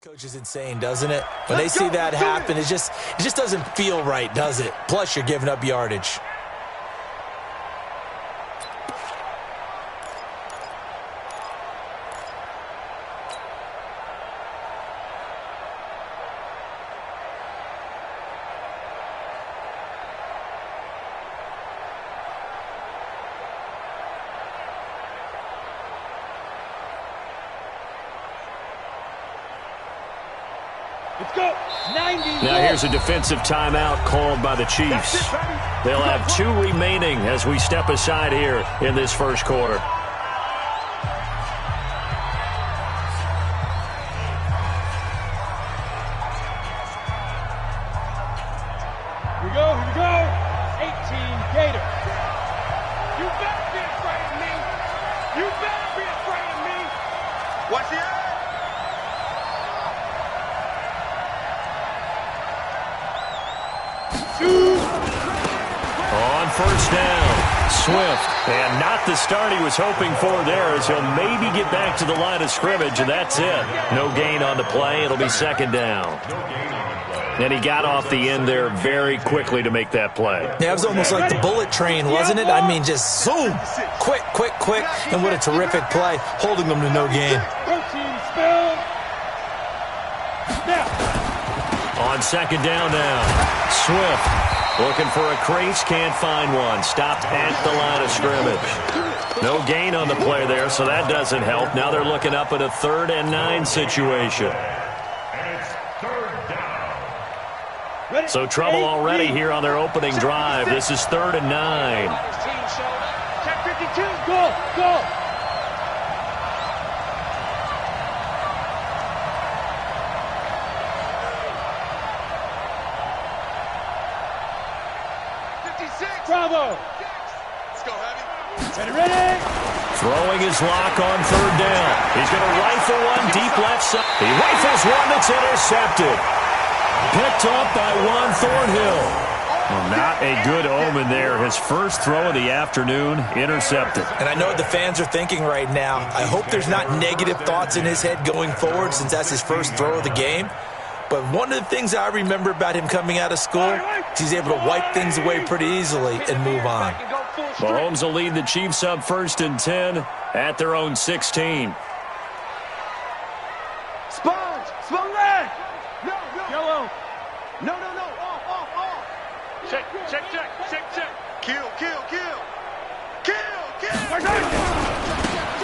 Coach is insane, doesn't it? When they see that happen, it just doesn't feel right, does it? Plus, you're giving up yardage. Let's go. 90. Now here's a defensive timeout called by the Chiefs. They'll have 2 remaining as we step aside here in this first quarter. Here we go. 18 Gator. You better be afraid of me. You better be afraid of me. Watch the eye. On first down, Swift. And not the start he was hoping for there, as he'll maybe get back to the line of scrimmage, and that's it. No gain on the play. It'll be second down. And he got off the end there very quickly to make that play. Yeah, it was almost like the bullet train, wasn't it? I mean, just zoom. Quick. And what a terrific play, holding them to no gain. On second down now, Swift looking for a crease, can't find one. Stopped at the line of scrimmage. No gain on the play there, so that doesn't help. Now they're looking up at a 3rd and 9 situation. So trouble already here on their opening drive. This is 3rd and 9. Check 52. Go. 56. Bravo. Let's go, Heavy. Ready. Throwing his lock on 3rd down. He's going to rifle one deep left side. He rifles one that's intercepted. Picked off by Juan Thornhill. Well, not a good omen there. His first throw of the afternoon, intercepted. And I know what the fans are thinking right now. I hope there's not negative thoughts in his head going forward, since that's his first throw of the game. But one of the things I remember about him coming out of school is he's able to wipe things away pretty easily and move on. Mahomes will lead the Chiefs up 1st and 10 at their own 16. Sponge leg. No. Yellow. No. Off. Check. Kill.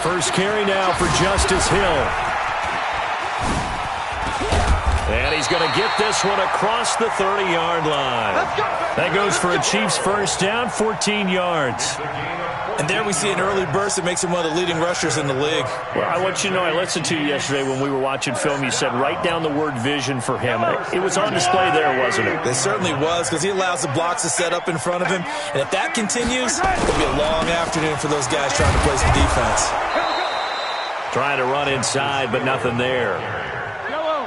First carry now for Justice Hill. And he's going to get this one across the 30-yard line. That goes for a Chiefs first down, 14 yards. And there we see an early burst that makes him one of the leading rushers in the league. Well, I want you to know, I listened to you yesterday when we were watching film. You said write down the word vision for him. It was on display there, wasn't it? It certainly was, because he allows the blocks to set up in front of him. And if that continues, it'll be a long afternoon for those guys trying to play some defense. Trying to run inside, but nothing there.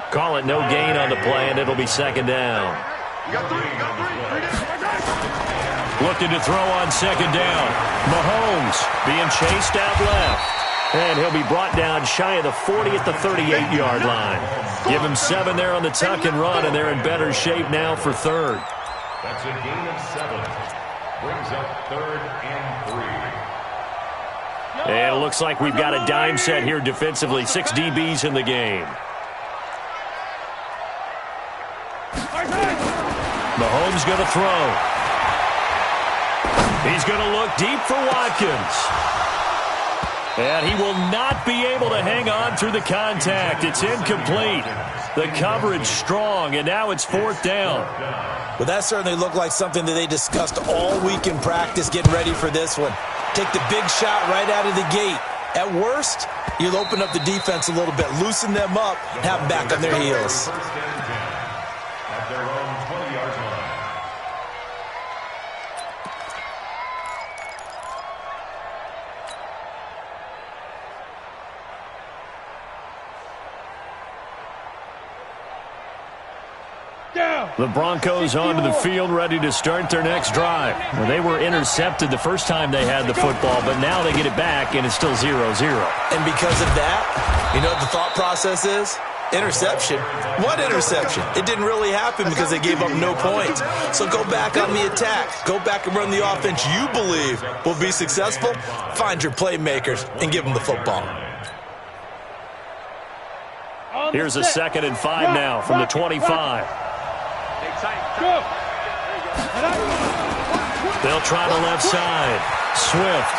Call it no gain on the play, and it'll be second down. Looking to throw on second down. Mahomes being chased out left. And he'll be brought down shy of the 40 at the 38-yard line. Give him 7 there on the tuck and run, and they're in better shape now for 3rd. That's a gain of 7. Brings up 3rd and 3. And it looks like we've got a dime set here defensively. 6 DBs in the game. Mahomes going to throw. He's going to look deep for Watkins. And he will not be able to hang on through the contact. It's incomplete. The coverage strong, and now it's 4th down. Well, that certainly looked like something that they discussed all week in practice, getting ready for this one. Take the big shot right out of the gate. At worst, you'll open up the defense a little bit, loosen them up, and have them back on their heels. At their own 20-yard line. The Broncos onto the field, ready to start their next drive. Well, they were intercepted the first time they had the football, but now they get it back, and it's still 0-0. And because of that, you know what the thought process is? Interception? What interception? It didn't really happen because they gave up no points. So go back on the attack. Go back and run the offense you believe will be successful. Find your playmakers and give them the football. Here's a 2nd and 5 now from the 25. They'll try the left side. Swift.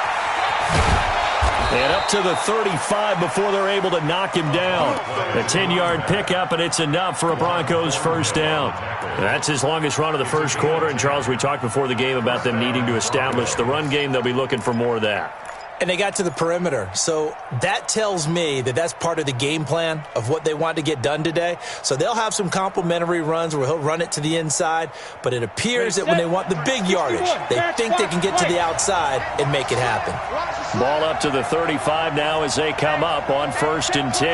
And up to the 35 before they're able to knock him down. A 10-yard pickup, and it's enough for a Broncos first down. That's his longest run of the first quarter. And, Charles, we talked before the game about them needing to establish the run game. They'll be looking for more of that. And they got to the perimeter. So that tells me that that's part of the game plan of what they want to get done today. So they'll have some complementary runs where he'll run it to the inside. But it appears that when they want the big yardage, they think they can get to the outside and make it happen. Ball up to the 35 now as they come up on 1st and 10. 22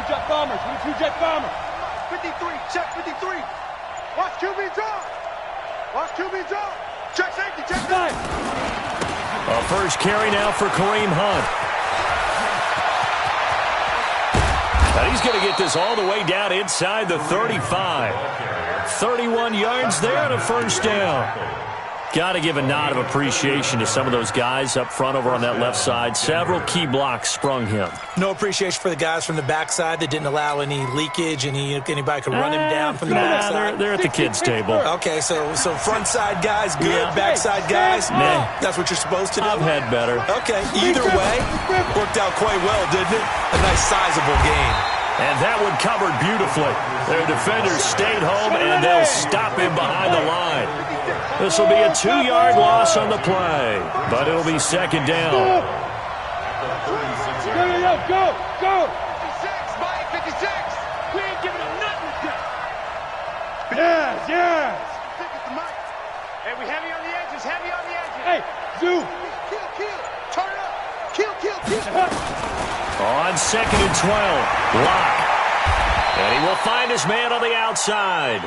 jet bombers, 22 jet bombers. 53, check 53. Watch QB draw. Watch QB draw. Check safety, check safety. A first carry now for Kareem Hunt. And he's going to get this all the way down inside the 35. 31 yards there and a first down. Got to give a nod of appreciation to some of those guys up front over on that left side. Several key blocks sprung him. No appreciation for the guys from the backside that didn't allow any leakage, and anybody could run him down from the backside. They're at the kids' table. Okay, so front side guys, good. Yeah. Backside guys, nah. That's what you're supposed to do? I've had better. Okay, either way, worked out quite well, didn't it? A nice sizable gain. And that one covered beautifully. Their defenders stayed home, and they'll stop him behind the line. This will be a 2-yard loss on the play, but it'll be 2nd down. Go! 56, Mike, 56. We ain't giving him nothing. Yes. Hey, we heavy on the edges, Hey, Zoo. Kill. Turn it up. Kill. On 2nd and 12, Locke. And he will find his man on the outside.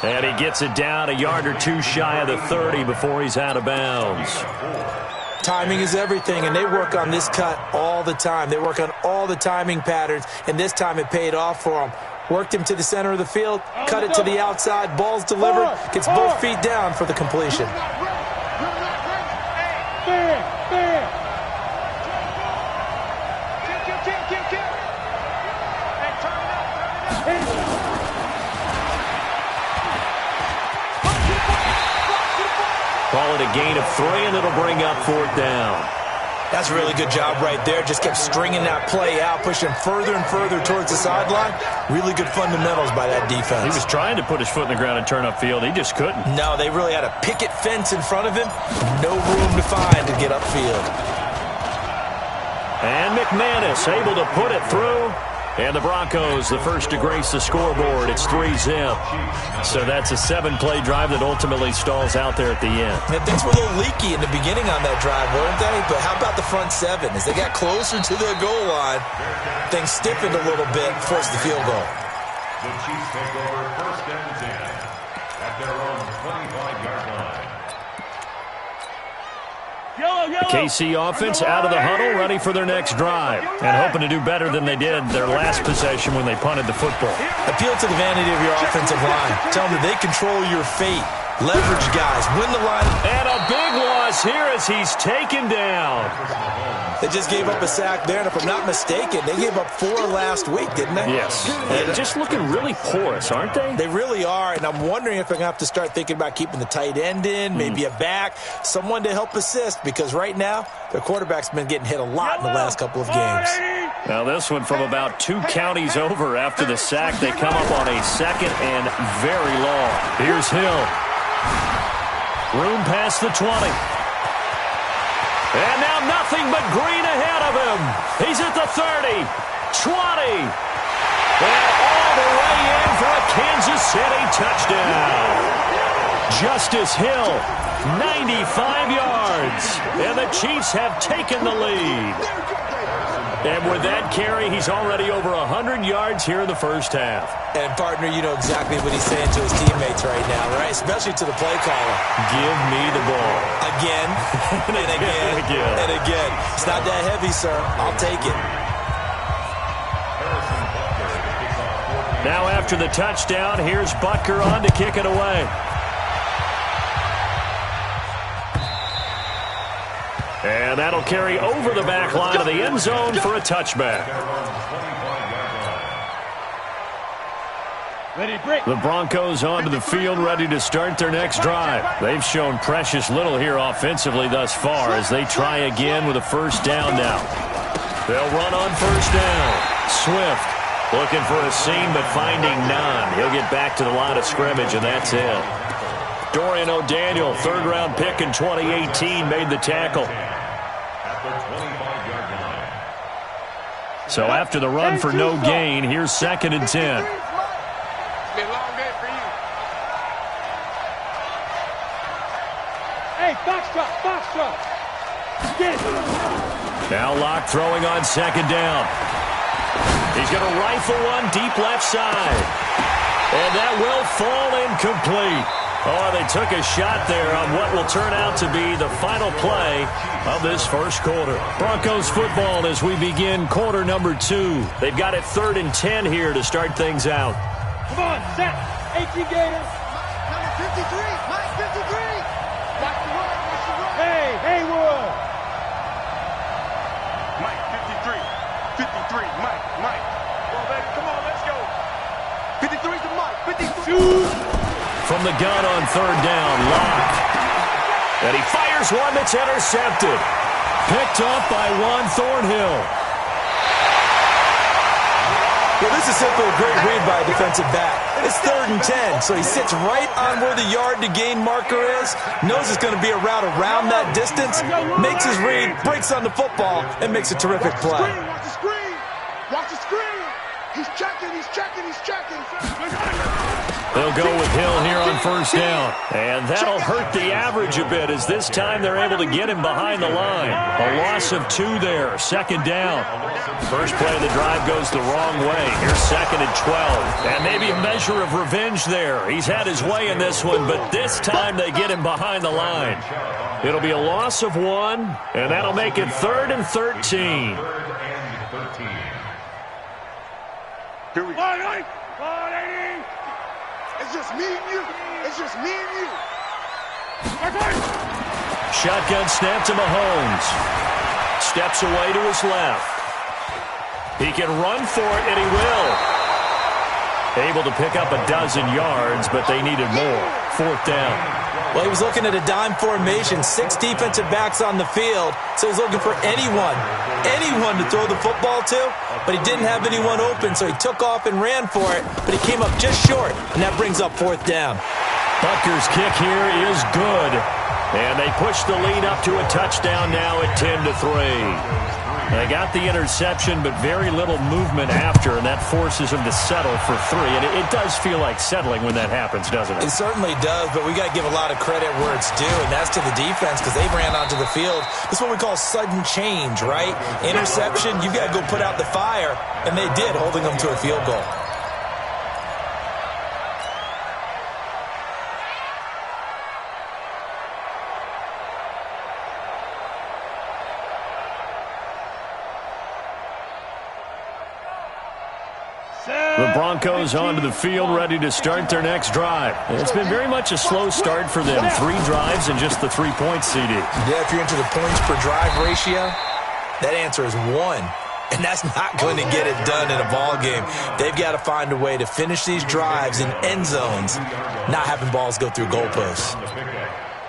And he gets it down a yard or two shy of the 30 before he's out of bounds. Timing is everything, and they work on this cut all the time. They work on all the timing patterns, and this time it paid off for them. Worked him to the center of the field, cut it to the outside, ball's delivered, gets both feet down for the completion. Call it a gain of 3, and it'll bring up 4th down. That's a really good job right there. Just kept stringing that play out, pushing further and further towards the sideline. Really good fundamentals by that defense. He was trying to put his foot in the ground and turn upfield. He just couldn't. No, they really had a picket fence in front of him. No room to find to get upfield. And McManus able to put it through. And the Broncos, the first to grace the scoreboard. It's 3-zip. So that's a 7-play drive that ultimately stalls out there at the end. And things were a little leaky in the beginning on that drive, weren't they? But how about the front 7? As they got closer to their goal line, things stiffened a little bit, forced the field goal. The Chiefs take over 1st and 10 at their own 25-yard line. The KC offense out of the huddle, ready for their next drive, and hoping to do better than they did their last possession when they punted the football. Appeal to the vanity of your offensive line. Tell them that they control your fate. Leverage guys. Win the line. And a big loss here as he's taken down. They just gave up a sack there, and if I'm not mistaken, they gave up 4 last week, didn't they? Yes. And just looking really porous, aren't they? They really are, and I'm wondering if they're going to have to start thinking about keeping the tight end in, maybe a back, someone to help assist, because right now their quarterback's been getting hit a lot in the last couple of games. Now this one from about 2 counties over after the sack. They come up on a 2nd and very long. Here's Hill. Room past the 20. And now nothing but green ahead of him. He's at the 30, 20, and all the way in for a Kansas City touchdown. Justice Hill, 95 yards, and the Chiefs have taken the lead. And with that carry, he's already over 100 yards here in the first half. And, partner, you know exactly what he's saying to his teammates right now, right? Especially to the play caller. Give me the ball. Again, and again, and again. It's not that heavy, sir. I'll take it. Now after the touchdown, here's Butker on to kick it away. And that'll carry over the back line of the end zone for a touchback. The Broncos onto the field ready to start their next drive. They've shown precious little here offensively thus far as they try again with a first down now. They'll run on first down. Swift looking for a seam but finding none. He'll get back to the line of scrimmage and that's it. Dorian O'Daniel, third-round pick in 2018, made the tackle. So after the run for no gain, here's 2nd and 10. Hey, foxtrot. Get it. Now Locke throwing on 2nd down. He's going to rifle one deep left side. And that will fall incomplete. Oh, they took a shot there on what will turn out to be the final play of this first quarter. Broncos football as we begin quarter number 2. They've got it 3rd and 10 here to start things out. Come on, set. 18 Gators. Number 53. Mike 53. Watch the run. Hey, Haywood. Mike 53. 53. Mike. Well, baby, come on, let's go. 53's to Mike. 52. From the gun on 3rd down, Locke. And he fires one that's intercepted. Picked off by Juan Thornhill. Well, this is simply a great read by a defensive back. It's 3rd and 10, so he sits right on where the yard-to-gain marker is, knows it's going to be a route around that distance, makes his read, breaks on the football, and makes a terrific play. Watch the screen. Watch the screen. He's checking. They'll go with Hill here on first down. And that'll hurt the average a bit as this time they're able to get him behind the line. A loss of 2 there, 2nd down. First play of the drive goes the wrong way. Here's 2nd and 12. And maybe a measure of revenge there. He's had his way in this one, but this time they get him behind the line. It'll be a loss of 1, and that'll make it 3rd and 13. Here we go. It's just me and you. Shotgun snap to Mahomes. Steps away to his left. He can run for it, and he will. Able to pick up a dozen yards, but they needed more. 4th down. Well, he was looking at a dime formation, 6 defensive backs on the field, so he's looking for anyone to throw the football to, but he didn't have anyone open, so he took off and ran for it, but he came up just short, and that brings up 4th down. Butker's kick here is good, and they push the lead up to a touchdown now at 10-3. They got the interception, but very little movement after, and that forces them to settle for 3. And it does feel like settling when that happens, doesn't it? It certainly does, but we got to give a lot of credit where it's due, and that's to the defense because they ran onto the field. This is what we call sudden change, right? Interception, you got to go put out the fire, and they did, holding them to a field goal. The Broncos onto the field ready to start their next drive. It's been very much a slow start for them. 3 drives and just the 3 points, CD. Yeah, if you're into the points per drive ratio, that answer is 1. And that's not going to get it done in a ball game. They've got to find a way to finish these drives in end zones, not having balls go through goalposts.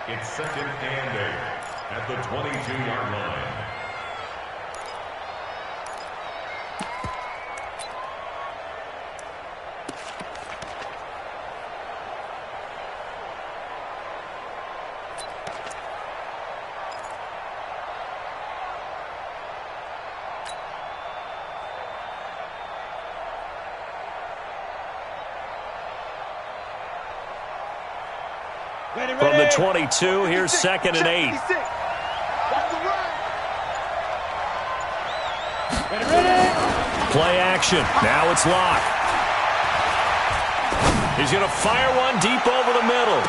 It's 2nd and 8 at the 22-yard line. From the 22, here's 2nd and 8. Play action. Now it's Locke. He's going to fire one deep over the middle.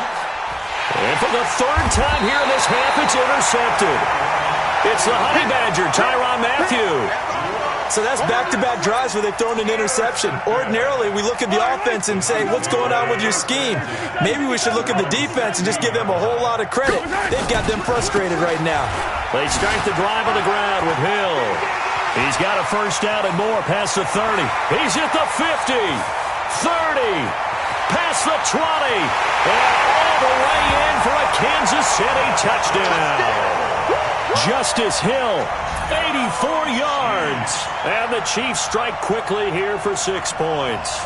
And for the third time here in this half, it's intercepted. It's the Honey Badger, Tyrann Mathieu. So that's back-to-back drives where they've thrown an interception. Ordinarily, we look at the offense and say, what's going on with your scheme? Maybe we should look at the defense and just give them a whole lot of credit. They've got them frustrated right now. They start the drive on the ground with Hill. He's got a first down and more past the 30. He's at the 50, 30, past the 20, and all the way in for a Kansas City touchdown. Justice Hill, 84 yards. And the Chiefs strike quickly here for 6 points.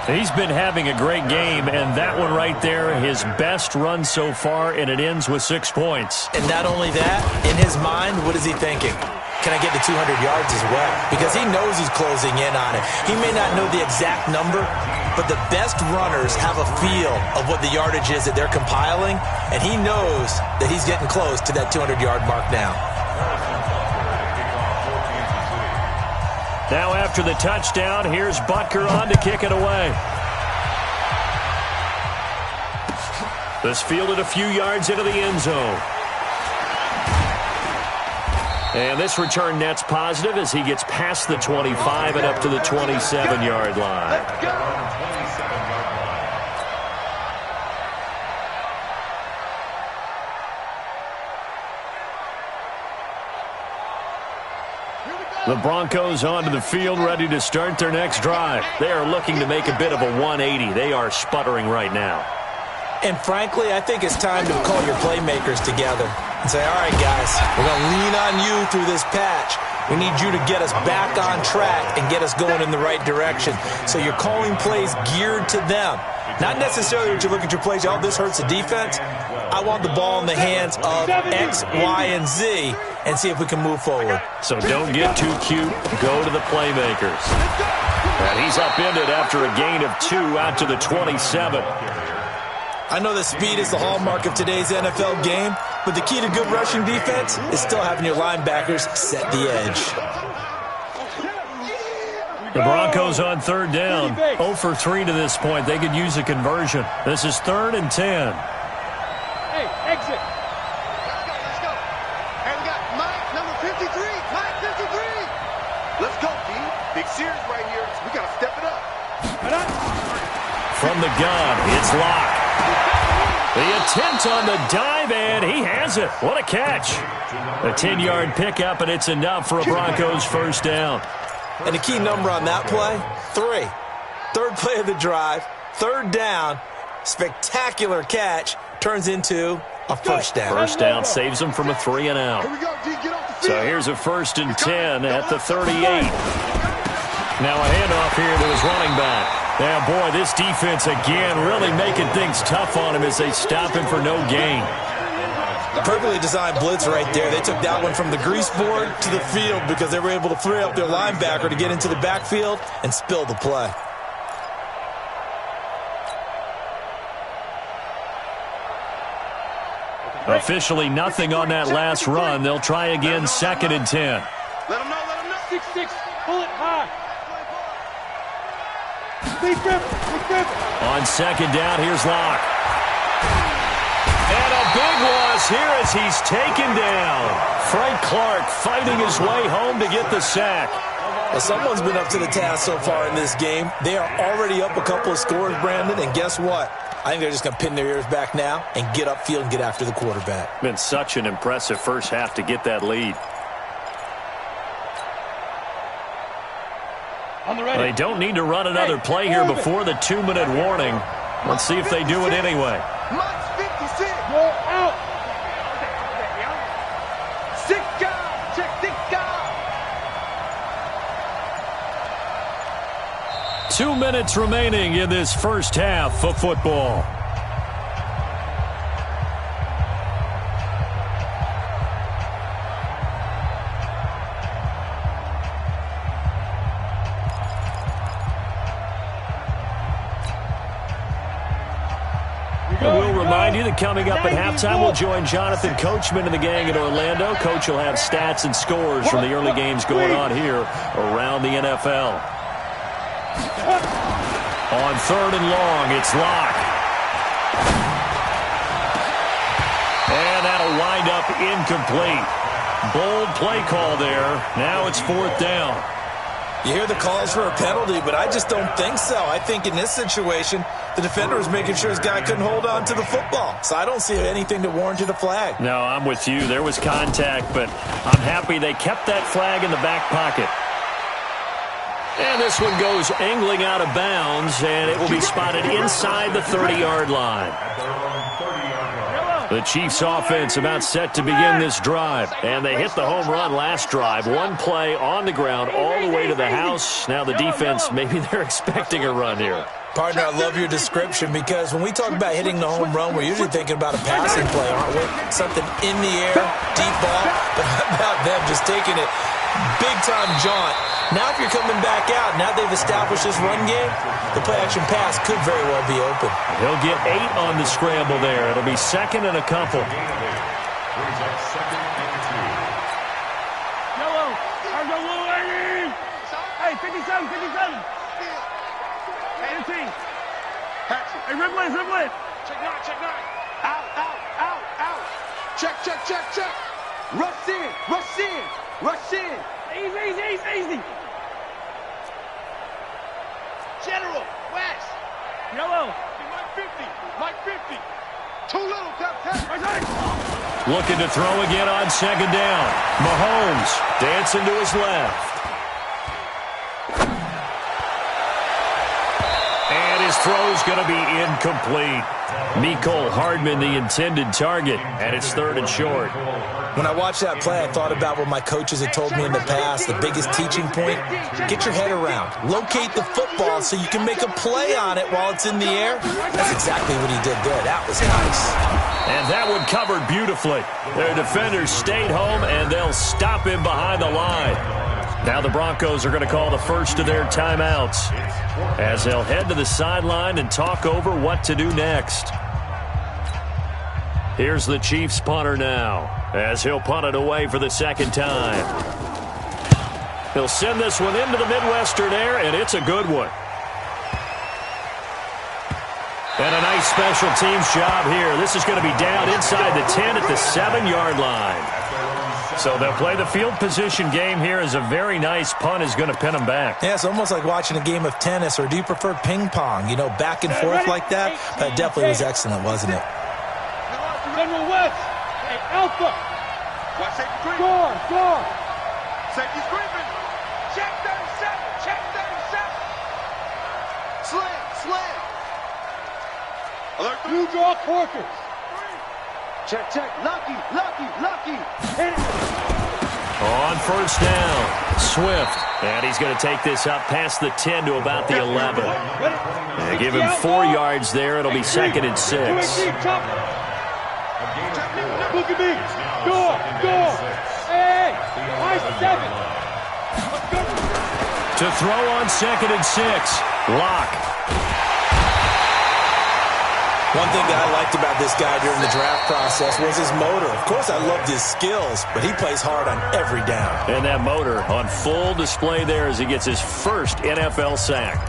He's been having a great game, and that one right there, his best run so far, and it ends with 6 points. And not only that, in his mind, what is he thinking? Can I get to 200 yards as well? Because he knows he's closing in on it. He may not know the exact number, but the best runners have a feel of what the yardage is that they're compiling, and he knows that he's getting close to that 200-yard mark now. Now after the touchdown, here's Butker on to kick it away. This fielded a few yards into the end zone. And this return net's positive as he gets past the 25 and up to the 27-yard line. The Broncos onto the field, ready to start their next drive. They are looking to make a bit of a 180. They are sputtering right now. And frankly, I think it's time to call your playmakers together and say, all right, guys, we're going to lean on you through this patch. We need you to get us back on track and get us going in the right direction. So you're calling plays geared to them. Not necessarily that you look at your plays, oh, this hurts the defense. I want the ball in the hands of X, Y, and Z and see if we can move forward. So don't get too cute. Go to the playmakers. And he's upended after a gain of 2 out to the 27. I know that speed is the hallmark of today's NFL game, but the key to good rushing defense is still having your linebackers set the edge. The Broncos on third down. 0 for 3 to this point. They could use a conversion. This is 3rd and 10. Hey, exit. Let's go. Hey, we got Mike, number 53. Mike, 53. Let's go, D. Big series right here. We got to step it up. From the gun, it's Locke. The attempt on the dive, and he has it. What a catch. A 10-yard pickup, and it's enough for a Broncos first down. And the key number on that play, 3. Third play of the drive, 3rd down, spectacular catch, turns into a first down. First down saves him from a 3 and out. Here we go, D. Get off the field. So here's a 1st and 10 at the 38. Now a handoff here to his running back. Now, boy, this defense again really making things tough on him as they stop him for no gain. Perfectly designed blitz right there. They took that one from the grease board to the field because they were able to free up their linebacker to get into the backfield and spill the play. Officially nothing on that last run. They'll try again, 2nd and 10. Let him know, let him know. 6-6, pull it high. Big grip. On 2nd down, here's Locke. And a big loss here as he's taken down. Frank Clark fighting his way home to get the sack. Well, someone's been up to the task so far in this game. They are already up a couple of scores, Brandon, and guess what? I think they're just going to pin their ears back now and get upfield and get after the quarterback. Been such an impressive first half to get that lead. They don't need to run another play here before the 2-minute warning. Let's see if they do it anyway. Mike's 56. Go out. 6 guys. Check 6 guys. 2 minutes remaining in this first half of football. remind you that coming up at halftime, we'll join Jonathan Coachman and the gang in Orlando. Coach will have stats and scores from the early games going on here around the NFL. On 3rd and long, it's Locke. And that'll wind up incomplete. Bold play call there. Now it's 4th down. You hear the calls for a penalty, but I just don't think so. I think in this situation, the defender was making sure his guy couldn't hold on to the football. So I don't see anything that warranted a flag. No, I'm with you. There was contact, but I'm happy they kept that flag in the back pocket. And this one goes angling out of bounds, and it will be spotted inside the 30-yard line. The Chiefs offense about set to begin this drive. And they hit the home run last drive. One play on the ground all the way to the house. Now the defense, maybe they're expecting a run here. Partner, I love your description because when we talk about hitting the home run, we're usually thinking about a passing play, aren't we? Something in the air, deep ball. But how about them just taking it big-time jaunt? Now if you're coming back out, now they've established this run game, the play-action pass could very well be open. He'll get 8 on the scramble there. It'll be 2nd and a couple. Yellow. Hey, 57, 57. Hey, 18. Hey, Ripley. Check 9. Out. Check. Rush in. Easy. General, West. Yellow. Mike 50. Too little, Captain. Looking to throw again on 2nd down. Mahomes dancing to his left. And his throw's going to be incomplete. Mecole Hardman, the intended target, and it's 3rd and short. When I watched that play, I thought about what my coaches had told me in the past. The biggest teaching point, get your head around. Locate the football so you can make a play on it while it's in the air. That's exactly what he did there. That was nice. And that one covered beautifully. Their defenders stayed home, and they'll stop him behind the line. Now the Broncos are going to call the first of their timeouts as they'll head to the sideline and talk over what to do next. Here's the Chiefs punter now as he'll punt it away for the 2nd time. He'll send this one into the Midwestern air, and it's a good one. And a nice special teams job here. This is going to be down inside the 10 at the 7-yard line. So they'll play the field position game here as a very nice punt is going to pin them back. Yeah, it's almost like watching a game of tennis, or do you prefer ping pong? You know, back and forth like that? That definitely was excellent, wasn't it? General West. Hey, Alpha. Watch safety creep. Score. Safety's creeping. Check 37. Slam. Alert. New draw Corkers. Check. Lucky. Hit it. On 1st down, Swift. And he's going to take this up past the 10 to about the 11. They give him 4 yards there. It'll be 2nd and 6. Look at me. Go. Hey. High 7. To throw on 2nd and 6. Locke. One thing that I liked about this guy during the draft process was his motor. Of course, I loved his skills, but he plays hard on every down. And that motor on full display there as he gets his first NFL sack.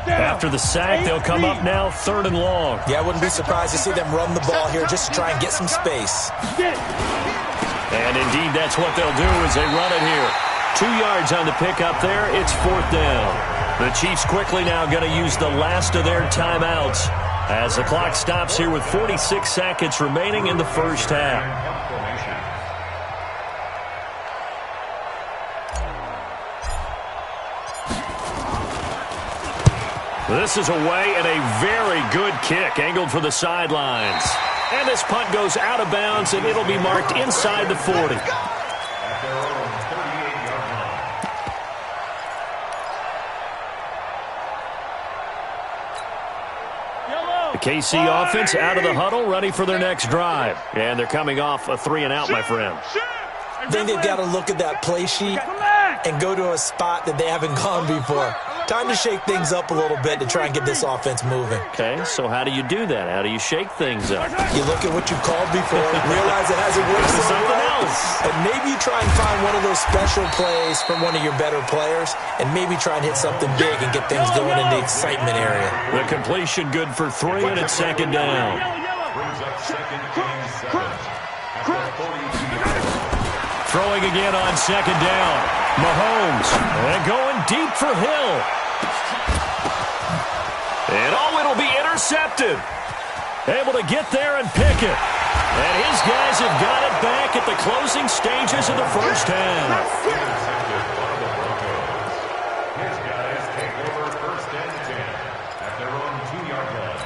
After the sack, they'll come up now 3rd and long. Yeah, I wouldn't be surprised to see them run the ball here just to try and get some space. And indeed, that's what they'll do as they run it here. 2 yards on the pickup there. It's 4th down. The Chiefs quickly now going to use the last of their timeouts as the clock stops here with 46 seconds remaining in the first half. This is away and a very good kick angled for the sidelines. And this punt goes out of bounds, and it'll be marked inside the 40. The KC offense out of the huddle, ready for their next drive. And they're coming off a 3-and-out, my friend. I think they've got to look at that play sheet and go to a spot that they haven't gone before. Time to shake things up a little bit to try and get this offense moving. Okay, so how do you do that? How do you shake things up? You look at what you've called before, realize it hasn't worked so something well, else. and maybe you try and find one of those special plays from one of your better players, and maybe try and hit something big and get things going in the excitement area. The completion good for 3, and it's second down. Brings up second and 7 at the 42. Throwing again on second down. Mahomes, and going deep for Hill. And it'll be intercepted. Able to get there and pick it. And his guys have got it back at the closing stages of the first half. Intercepted by the Broncos. His guys take over first and 10 at their own 2-yard line.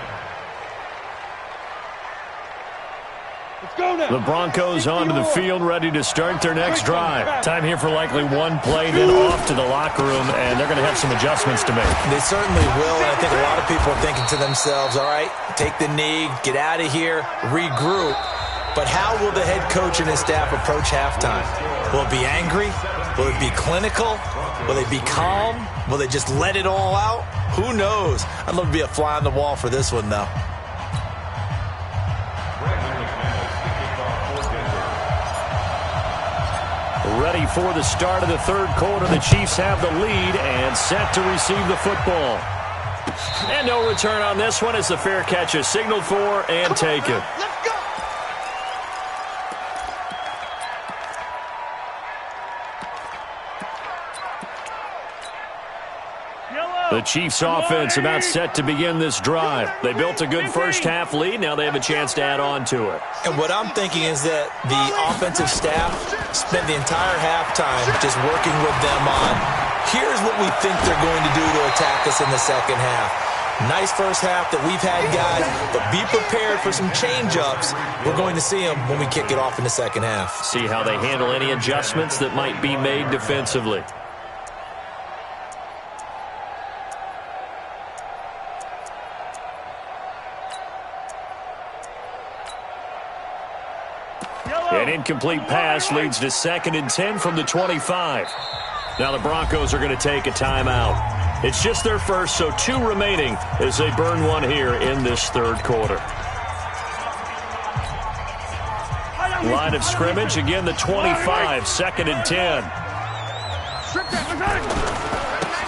Let's go now. The Broncos onto the field, ready to start their next drive. Time here for likely one play, then off to the locker room, and they're going to have some adjustments to make. They certainly will, and I think a lot of people are thinking to themselves, all right, take the knee, get out of here, regroup. But how will the head coach and his staff approach halftime? Will it be angry? Will it be clinical? Will they be calm? Will they just let it all out? Who knows? I'd love to be a fly on the wall for this one, though. Ready for the start of the third quarter. The Chiefs have the lead and set to receive the football. And no return on this one as the fair catch is signaled for and taken. Let's go. The Chiefs offense about set to begin this drive. They built a good first half lead. Now they have a chance to add on to it. And what I'm thinking is that the offensive staff spent the entire halftime just working with them on, here's what we think they're going to do to attack us in the second half. Nice first half that we've had, guys, but be prepared for some change-ups. We're going to see them when we kick it off in the second half. See how they handle any adjustments that might be made defensively. An incomplete pass leads to 2nd and 10 from the 25. Now the Broncos are going to take a timeout. It's just their first, so 2 remaining as they burn one here in this third quarter. Line of scrimmage, again the 25, 2nd and 10.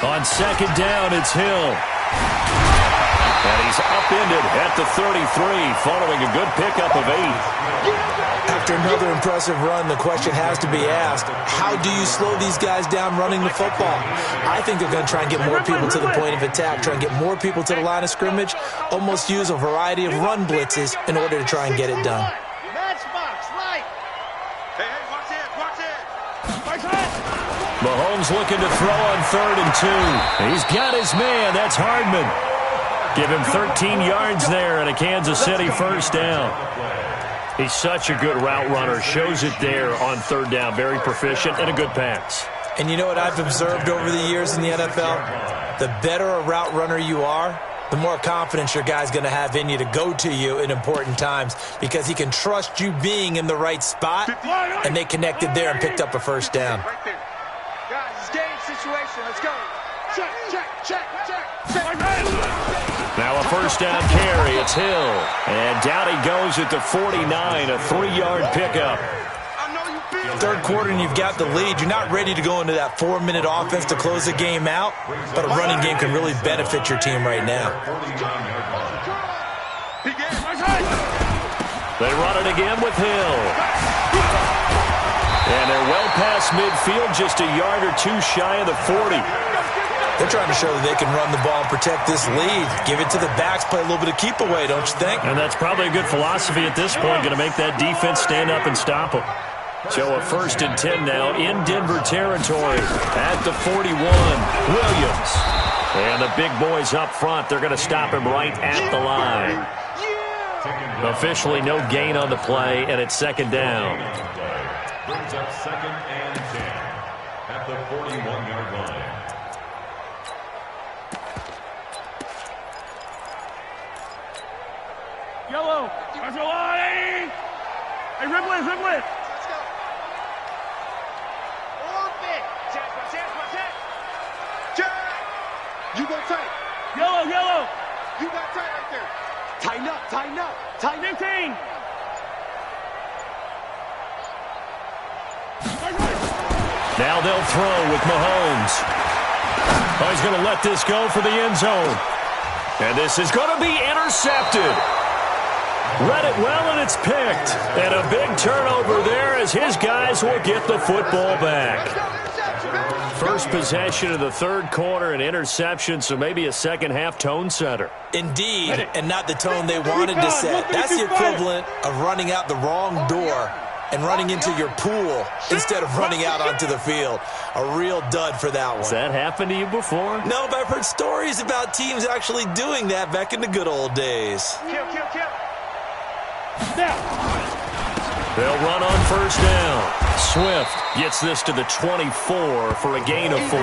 On second down, it's Hill. And he's upended at the 33 following a good pickup of 8. After another impressive run, the question has to be asked, how do you slow these guys down running the football? I think they're going to try and get more people to the point of attack, try and get more people to the line of scrimmage, almost use a variety of run blitzes in order to try and get it done. Matchbox, right. Hey, watch it. Mahomes looking to throw on 3rd and 2. He's got his man. That's Hardman. Give him 13 yards there and a Kansas City first down. He's such a good route runner. Shows it there on 3rd down. Very proficient and a good pass. And you know what I've observed over the years in the NFL? The better a route runner you are, the more confidence your guy's going to have in you to go to you in important times because he can trust you being in the right spot, and they connected there and picked up a first down. Right there. Guys, it's game situation. Let's go. Check, check, check, check, check. Now a first down carry. It's Hill. And down he goes at the 49, a 3-yard pickup. I know you feel Third quarter and you've got the lead. You're not ready to go into that 4-minute offense to close the game out, but a running game can really benefit your team right now. They run it again with Hill. And they're well past midfield, just a yard or 2 shy of the 40. They're trying to show that they can run the ball and protect this lead. Give it to the backs, play a little bit of keep away, don't you think? And that's probably a good philosophy at this point, going to make that defense stand up and stop them. So a 1st and 10 now in Denver territory at the 41. Williams. And the big boys up front, they're going to stop him right at the line. Officially no gain on the play, and it's 2nd down. Brings up 2nd and 10 at the 41-yard line. Yellow. Hey, Ridley. Let's go. Orbit. Check. Tighten up, tighten up, tighten up. 15. Now they'll throw with Mahomes. Oh, he's going to let this go for the end zone. And this is going to be intercepted. Read it well, and it's picked. And a big turnover there as his guys will get the football back. First possession of the third quarter, an interception, so maybe a second-half tone setter. Indeed, and not the tone they wanted to set. That's the equivalent of running out the wrong door and running into your pool instead of running out onto the field. A real dud for that one. Has that happened to you before? No, but I've heard stories about teams actually doing that back in the good old days. Kill, kill, kill. They'll run on first down. Swift gets this to the 24 for a gain of 4.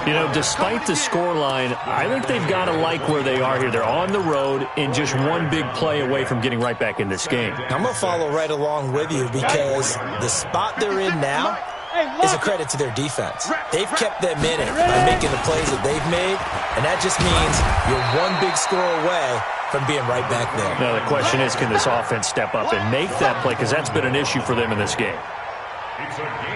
You know, despite the scoreline, I think they've got to like where they are here. They're on the road and just one big play away from getting right back in this game. I'm going to follow right along with you because the spot they're in now is a credit to their defense. They've kept them in it by making the plays that they've made, and that just means you're one big score away from being right back there. Now, the question is, can this offense step up and make that play? Because that's been an issue for them in this game.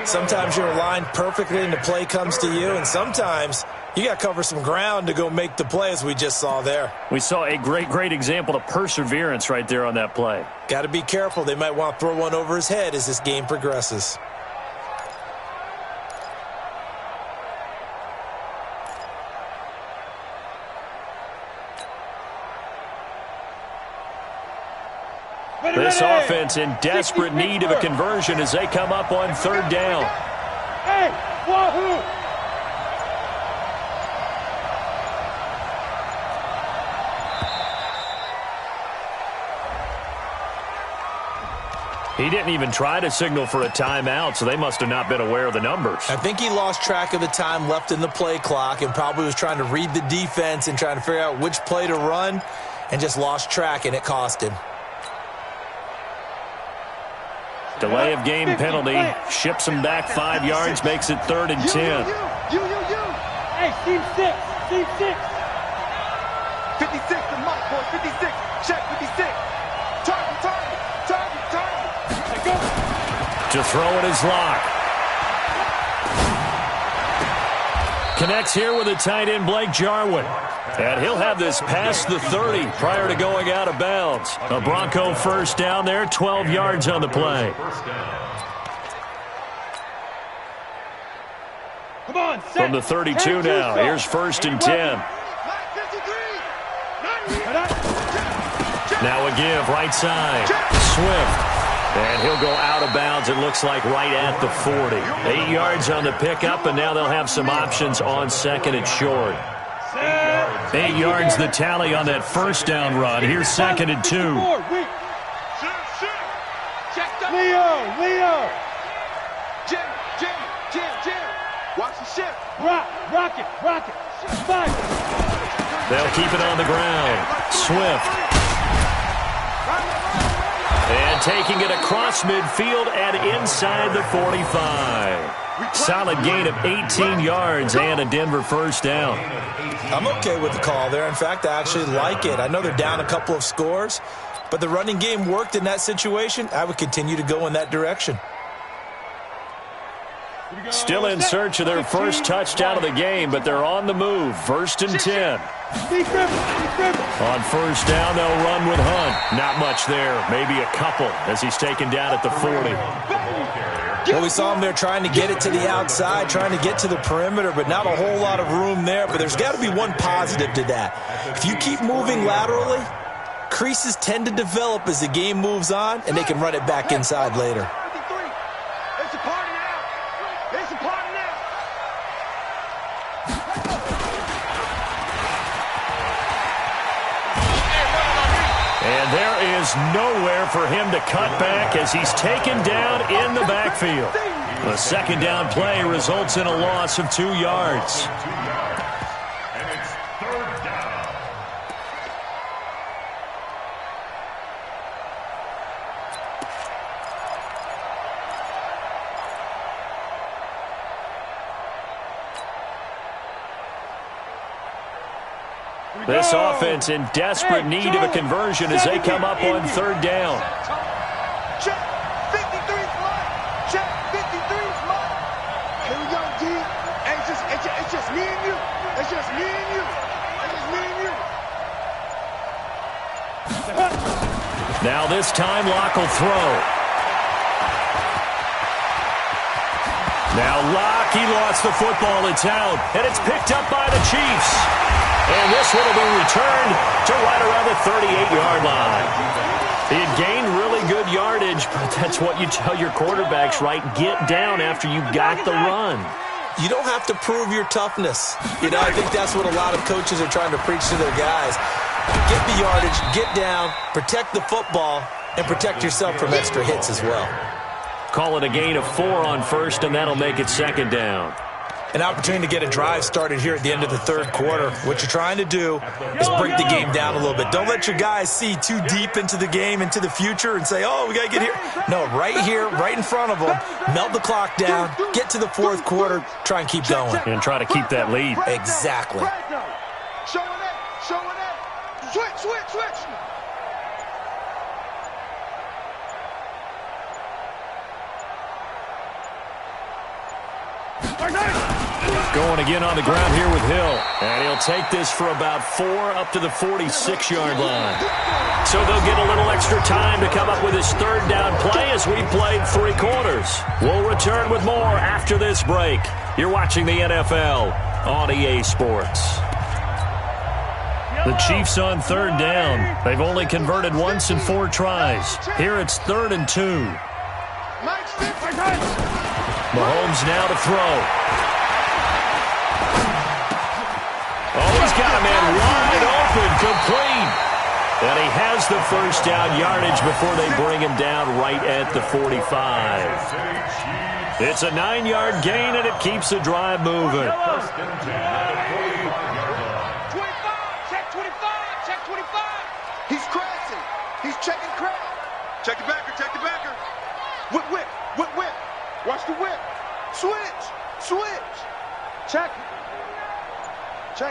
Sometimes you're aligned perfectly and the play comes to you, and sometimes you got to cover some ground to go make the play, as we just saw there. We saw a great example of perseverance right there on that play. Got to be careful. They might want to throw one over his head as this game progresses. This offense in desperate need of a conversion as they come up on third down. Hey, wahoo! He didn't even try to signal for a timeout, so they must have not been aware of the numbers. I think he lost track of the time left in the play clock and probably was trying to read the defense and trying to figure out which play to run and just lost track, and it cost him. Delay of game penalty. Ships him back 5 yards, makes it 3rd and 10. You. Hey, team 6. Team 6. 56 to Mike, boy. 56. Check 56. Target. To throw it is Locke. Connects here with a tight end, Blake Jarwin. And he'll have this past the 30 prior to going out of bounds. A Bronco first down there, 12 yards on the play. Come on, set. From the 32 now, here's 1st and 10. Now a give, right side. Swift. And he'll go out of bounds, it looks like, right at the 40. 8 yards on the pickup, and now they'll have some options on 2nd and short. 8 yards the tally on that first down run. Here's 2nd and 2. Leo. Jim. Watch the ship. Rocket. 5. They'll keep it on the ground. Swift. And taking it across midfield and inside the 45. Solid gain of 18 yards and a Denver first down. I'm okay with the call there. In fact, I actually like it. I know they're down a couple of scores, but the running game worked in that situation. I would continue to go in that direction. Still in search of their first touchdown of the game, but they're on the move. 1st and 10. On first down, they'll run with Hunt. Not much there, maybe a couple as he's taken down at the 40. Well, we saw him there trying to get it to the outside, trying to get to the perimeter, but not a whole lot of room there. But there's got to be one positive to that. If you keep moving laterally, creases tend to develop as the game moves on, and they can run it back inside later. And there is nowhere for him to cut back as he's taken down in the backfield. A 2nd down play results in a loss of 2 yards. And it's 3rd down. This offense in desperate need of a conversion as they come up on third down. Check. 53's mine. Check. 53's mine. Here we go, D. Hey, it's just me and you. It's just me and you. It's just me and you. Now this time, Locke will throw. Now Locke, he lost the football. It's out, and it's picked up by the Chiefs. And this one will be returned to right around the 38-yard line. He had gained really good yardage, but that's what you tell your quarterbacks, right? Get down after you got the run. You don't have to prove your toughness. You know, I think that's what a lot of coaches are trying to preach to their guys. Get the yardage, get down, protect the football, and protect yourself from extra hits as well. Call it a gain of 4 on first, and that'll make it second down. An opportunity to get a drive started here at the end of the third quarter. What you're trying to do is break the game down a little bit. Don't let your guys see too deep into the game, into the future, and say, oh, we got to get here. No, right here, right in front of them, melt the clock down, get to the fourth quarter, try and keep going. And try to keep that lead. Exactly. Showing that. Switch. Going again on the ground here with Hill. And he'll take this for about 4 up to the 46-yard line. So they'll get a little extra time to come up with his third down play as we played 3 quarters. We'll return with more after this break. You're watching the NFL on EA Sports. The Chiefs on third down. They've only converted once in 4 tries. Here it's 3rd and 2. Mahomes now to throw. Oh, he's got a man wide open, complete. And he has the first down yardage before they bring him down right at the 45. It's a 9-yard gain, and it keeps the drive moving. 25, check 25. He's crashing. He's checking crash. Check the backer. Whip. Watch the whip. Switch. Check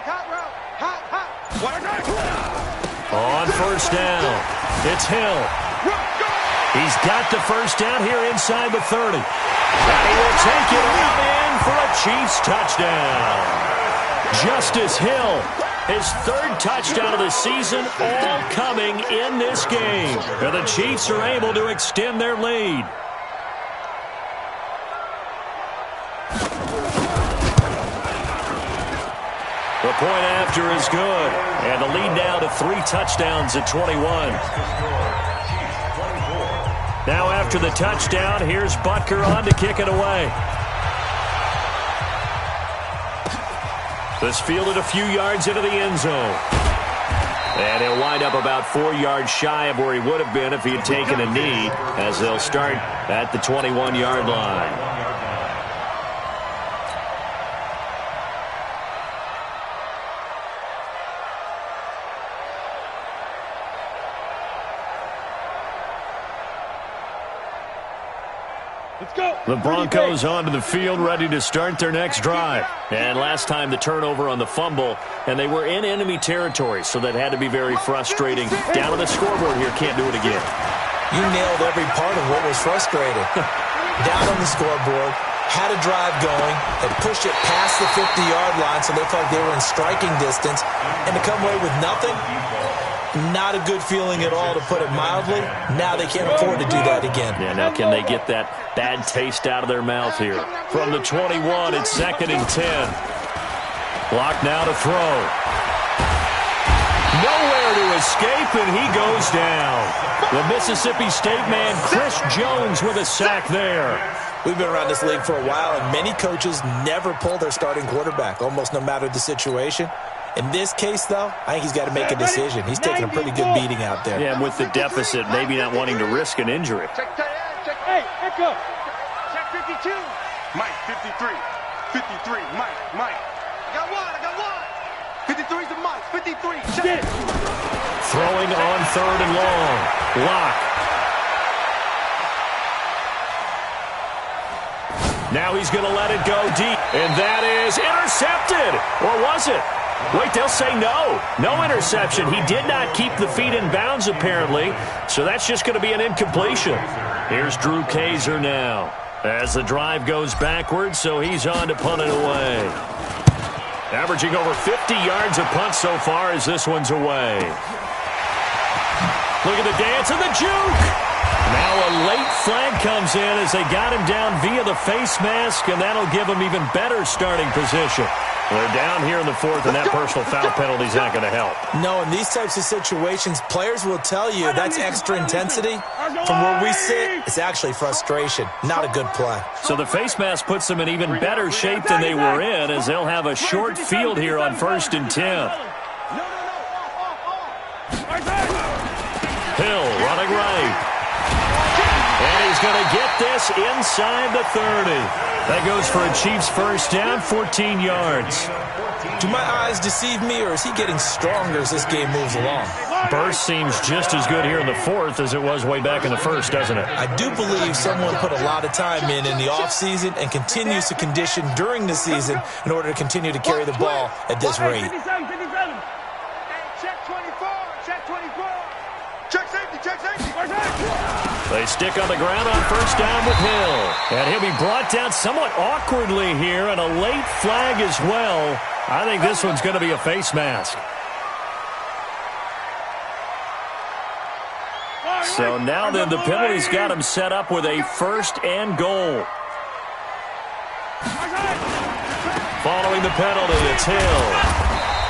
hot route. Hot. On first down, it's Hill. He's got the first down here inside the 30. And he will take it out in for a Chiefs touchdown. Justice Hill, his 3rd touchdown of the season, all coming in this game. And the Chiefs are able to extend their lead. The point after is good. And the lead now to 3 touchdowns at 21. Now after the touchdown, here's Butker on to kick it away. This fielded a few yards into the end zone. And he'll wind up about 4 yards shy of where he would have been if he had taken a knee, as they'll start at the 21-yard line. The Broncos onto the field, ready to start their next drive. And last time the turnover on the fumble, and they were in enemy territory, so that had to be very frustrating. Down on the scoreboard here, can't do it again. You nailed every part of what was frustrating. Down on the scoreboard, had a drive going, had pushed it past the 50-yard line, so they felt like they were in striking distance, and to come away with nothing, not a good feeling at all, to put it mildly. Now they can't afford to do that again. Yeah, now can they get that bad taste out of their mouth here? From the 21, it's 2nd and 10. Block now to throw. Nowhere to escape, and he goes down. The Mississippi State man, Chris Jones, with a sack there. We've been around this league for a while, and many coaches never pull their starting quarterback, almost no matter the situation. In this case, though, I think he's got to make a decision. He's taking a pretty good beating out there. Yeah, and with the deficit, maybe not wanting to risk an injury. Check. Hey, echo. Check 52. Mike, 53. 53. Mike. I got one. 53's the Mike. 53. Check. Throwing on 3rd and long. Locke. Now he's going to let it go deep. And that is intercepted. Or was it? Wait, they'll say no. No interception. He did not keep the feet in bounds, apparently, so that's just going to be an incompletion. Here's Drew Kaiser now as the drive goes backwards, so he's on to punt it away. Averaging over 50 yards a punt so far as this one's away. Look at the dance and the juke. Now a late flag comes in as they got him down via the face mask, and that'll give him even better starting position. They're down here in the fourth, and that personal foul penalty is not going to help. No, in these types of situations, players will tell you that's extra intensity. From where we sit, it's actually frustration, not a good play. So the face mask puts them in even better shape than they were in, as they'll have a short field here on 1st and 10. Hill running right. And he's going to get this inside the 30. That goes for a Chiefs first down, 14 yards. Do my eyes deceive me, or is he getting stronger as this game moves along? Burst seems just as good here in the fourth as it was way back in the first, doesn't it? I do believe someone put a lot of time in the offseason and continues to condition during the season in order to continue to carry the ball at this rate. Check 24. Check 24. Check safety. Check safety. They stick on the ground on first down with Hill. And he'll be brought down somewhat awkwardly here, and a late flag as well. I think this one's going to be a face mask. So now then, the penalty's got him set up with a 1st and goal. Following the penalty, it's Hill.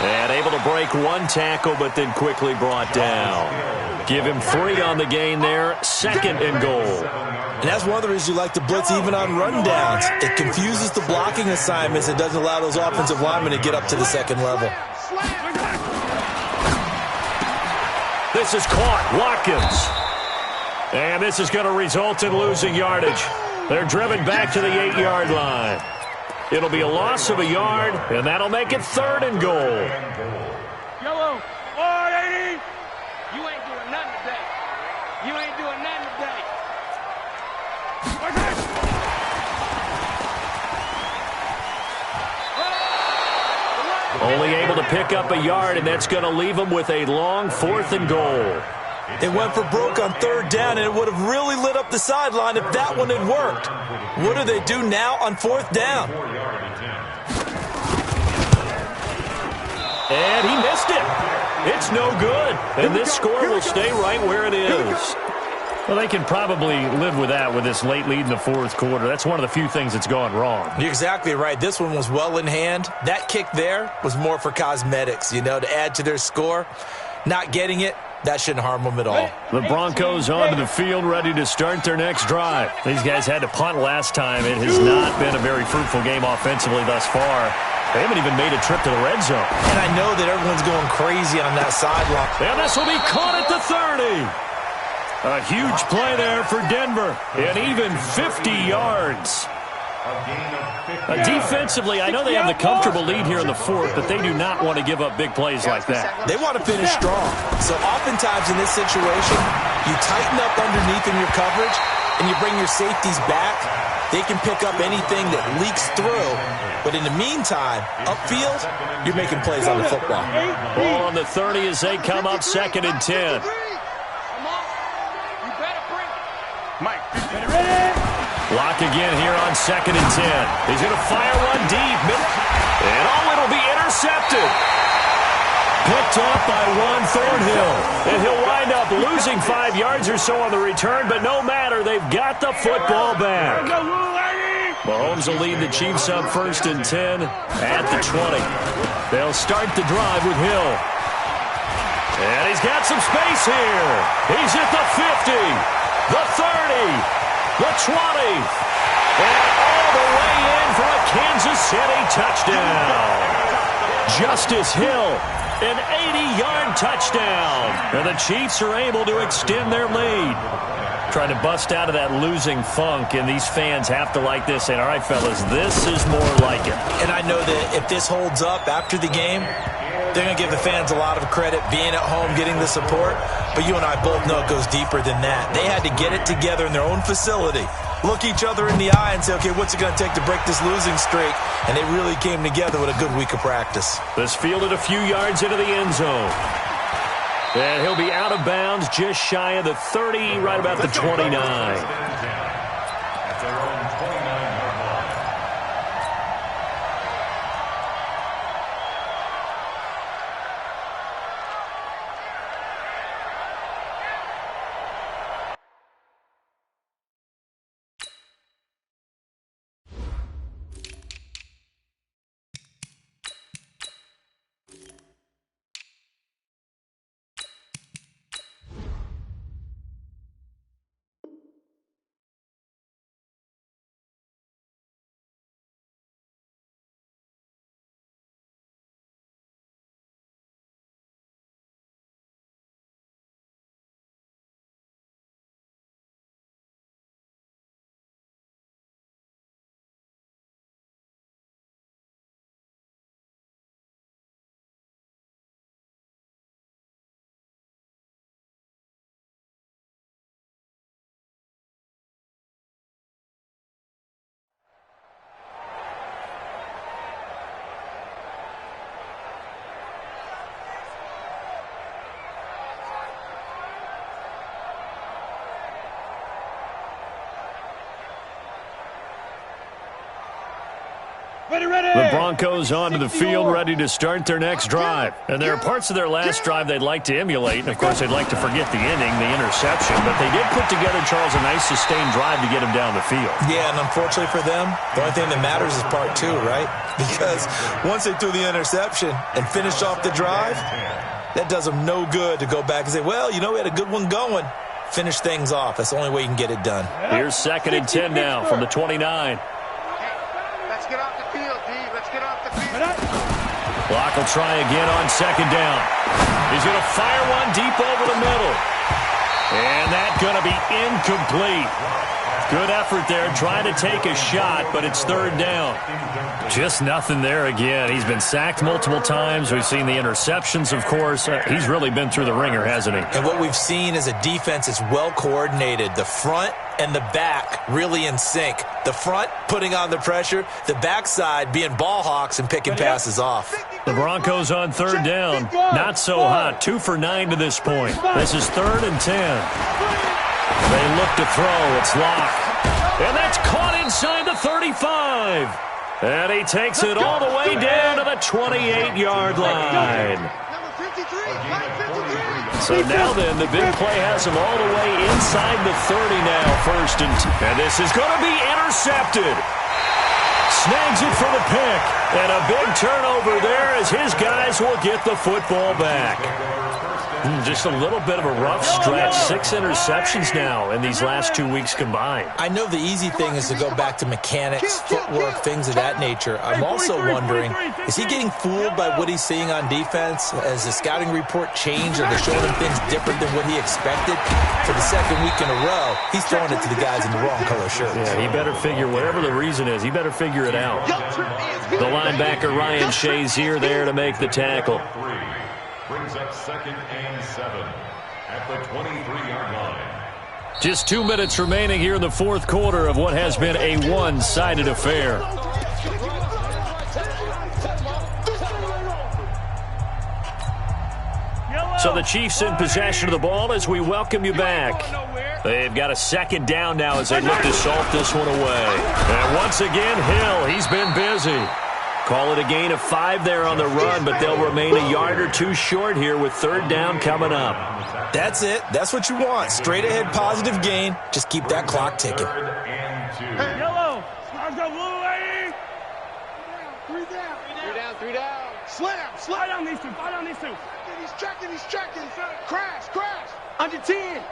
And able to break one tackle, but then quickly brought down. Give him 3 on the gain there, 2nd and goal. And that's one of the reasons you like to blitz even on rundowns. It confuses the blocking assignments and doesn't allow those offensive linemen to get up to the second level. This is caught. Watkins. And this is going to result in losing yardage. They're driven back to the 8-yard line. It'll be a loss of a yard, and that'll make it 3rd and goal. Yellow. 480. You ain't doing nothing today. You ain't doing nothing today. Only able to pick up a yard, and that's going to leave them with a long 4th and goal. They went for broke on 3rd down, and it would have really lit up the sideline if that one had worked. What do they do now on 4th down? And he missed it. It's no good. And this score will stay right where it is. Well, they can probably live with that with this late lead in the 4th quarter. That's one of the few things that's gone wrong. You're exactly right. This one was well in hand. That kick there was more for cosmetics, to add to their score. Not getting it, that shouldn't harm them at all. The Broncos onto the field, ready to start their next drive. These guys had to punt last time. It has not been a very fruitful game offensively thus far. They haven't even made a trip to the red zone. And I know that everyone's going crazy on that sideline. And this will be caught at the 30. A huge play there for Denver. And even 50 yards. Defensively, I know they have the comfortable lead here in the 4th, but they do not want to give up big plays like that. They want to finish strong. So oftentimes in this situation, you tighten up underneath in your coverage, and you bring your safeties back. They can pick up anything that leaks through. But in the meantime, upfield, you're making plays on the football. Ball on the 30 as they come up 2nd and 10. Mike, ready? Block again here on 2nd and 10. He's going to fire one deep. And it'll be intercepted. Picked off by one Thornhill. And he'll wind up losing 5 yards or so on the return, but no matter, they've got the football back. Mahomes will lead the Chiefs up 1st and 10 at the 20. They'll start the drive with Hill. And he's got some space here. He's at the 50, the 30, the 20, and all the way in for a Kansas City touchdown. Justice Hill, an 80-yard touchdown. And the Chiefs are able to extend their lead. Trying to bust out of that losing funk, and these fans have to like this. And all right, fellas, this is more like it. And I know that if this holds up after the game, they're going to give the fans a lot of credit, being at home, getting the support. But you and I both know it goes deeper than that. They had to get it together in their own facility look each other in the eye and say, okay, what's it going to take to break this losing streak? And they really came together with a good week of practice. This fielded a few yards into the end zone. And he'll be out of bounds just shy of the 30, right about the 29. At their own 29-yard line. The Broncos onto the field, ready to start their next drive. And there are parts of their last drive they'd like to emulate. And, of course, they'd like to forget the inning, the interception. But they did put together, Charles, a nice sustained drive to get him down the field. Yeah, and unfortunately for them, the only thing that matters is part two, right? Because once they threw the interception and finished off the drive, that does them no good to go back and say, well, you know, we had a good one going. Finish things off. That's the only way you can get it done. Here's 2nd and 10 now from the 29. Let's get off the field, D. Let's get off the field. Clock will try again on 2nd down. He's going to fire one deep over the middle. And that's going to be incomplete. Good effort there, trying to take a shot, but it's 3rd down. Just nothing there again. He's been sacked multiple times. We've seen the interceptions, of course. He's really been through the ringer, hasn't he? And what we've seen is a defense that's well coordinated. The front and the back really in sync. The front putting on the pressure, the backside being ball hawks and picking passes off. The Broncos on 3rd down. Not so hot. 2 for 9 to this point. This is 3rd and 10. They look to throw. It's Locke. And that's caught inside the 35. And he takes it all the way down to the 28-yard line. So now then, the big play has him all the way inside the 30 now, 1st and 10. And this is going to be intercepted. Snags it for the pick. And a big turnover there as his guys will get the football back. Just a little bit of a rough stretch. 6 interceptions now in these last 2 weeks combined. I know the easy thing is to go back to mechanics, footwork, things of that nature. I'm also wondering, is he getting fooled by what he's seeing on defense? Has the scouting report changed? Are they showing him things different than what he expected? For the 2nd week in a row, he's throwing it to the guys in the wrong color shirts. Yeah, he better figure, whatever the reason is, he better figure it out. The linebacker, Ryan Shazier, there to make the tackle. Brings up 2nd and 7 at the 23-yard line. Just 2 minutes remaining here in the 4th quarter of what has been a one-sided affair. So the Chiefs in possession of the ball as we welcome you back. They've got a 2nd down now as they look to salt this one away. And once again, Hill, he's been busy. Call it a gain of 5 there on the run, but they'll remain a yard or 2 short here with 3rd down coming up. That's it. That's what you want. Straight ahead, positive gain. Just keep that clock ticking. Yellow. Let's go, blue, lady. 3 down. 3 down. 3 down. Slam. Slide down these two. Slide down these two. He's checking. Crash. Under 10.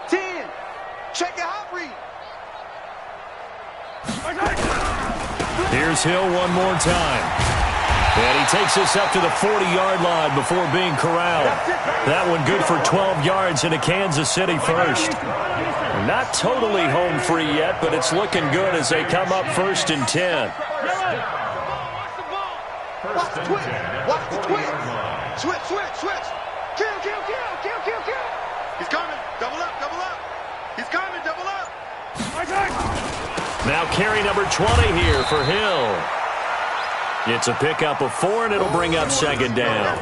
10. Check it out, read. Here's Hill one more time. And he takes this up to the 40-yard line before being corralled. That one good for 12 yards into Kansas City first. Not totally home free yet, but it's looking good as they come up 1st and 10. Watch the twist. Switch. Kill. He's coming. Double up. He's coming. Double up. Now carry number 20 here for Hill. It's a pickup of 4, and it'll bring up second down.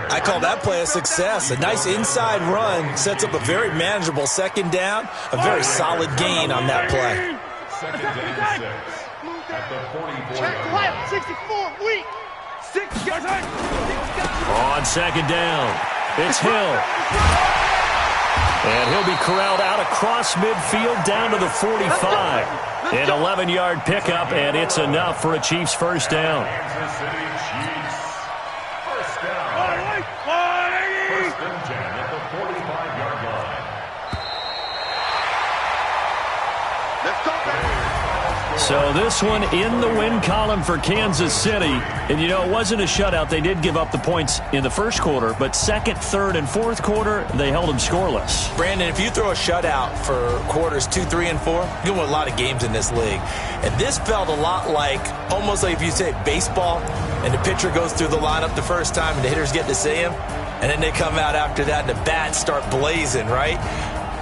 I call that play a success. A nice inside run sets up a very manageable second down. A very solid gain on that play. Second down 6 at the 44-yard line. 64, weak. 6 guys. On second down, it's Hill. And he'll be corralled out across midfield down to the 45. An 11-yard pickup, and it's enough for a Chiefs first down. Kansas City Chiefs. First down. First and 10 at the 45-yard line. Let's go, baby. So this one in the win column for Kansas City. And, you know, it wasn't a shutout. They did give up the points in the first quarter, but second, third, and fourth quarter, they held them scoreless. Brandon, if you throw a shutout for quarters 2, 3, and 4, you win a lot of games in this league. And this felt a lot like, almost like if you say baseball, and the pitcher goes through the lineup the first time, and the hitters get to see him, and then they come out after that, and the bats start blazing, right?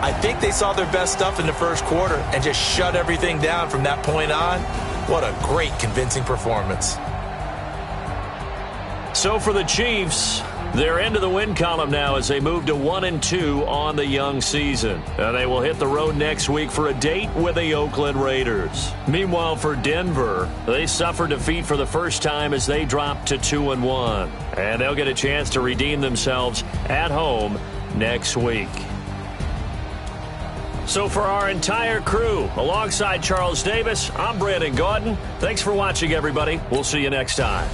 I think they saw their best stuff in the first quarter and just shut everything down from that point on. What a great, convincing performance. So for the Chiefs, they're into the win column now as they move to 1-2 on the young season. And they will hit the road next week for a date with the Oakland Raiders. Meanwhile, for Denver, they suffered defeat for the first time as they dropped to 2-1. And they'll get a chance to redeem themselves at home next week. So for our entire crew, alongside Charles Davis, I'm Brandon Gaudin. Thanks for watching, everybody. We'll see you next time.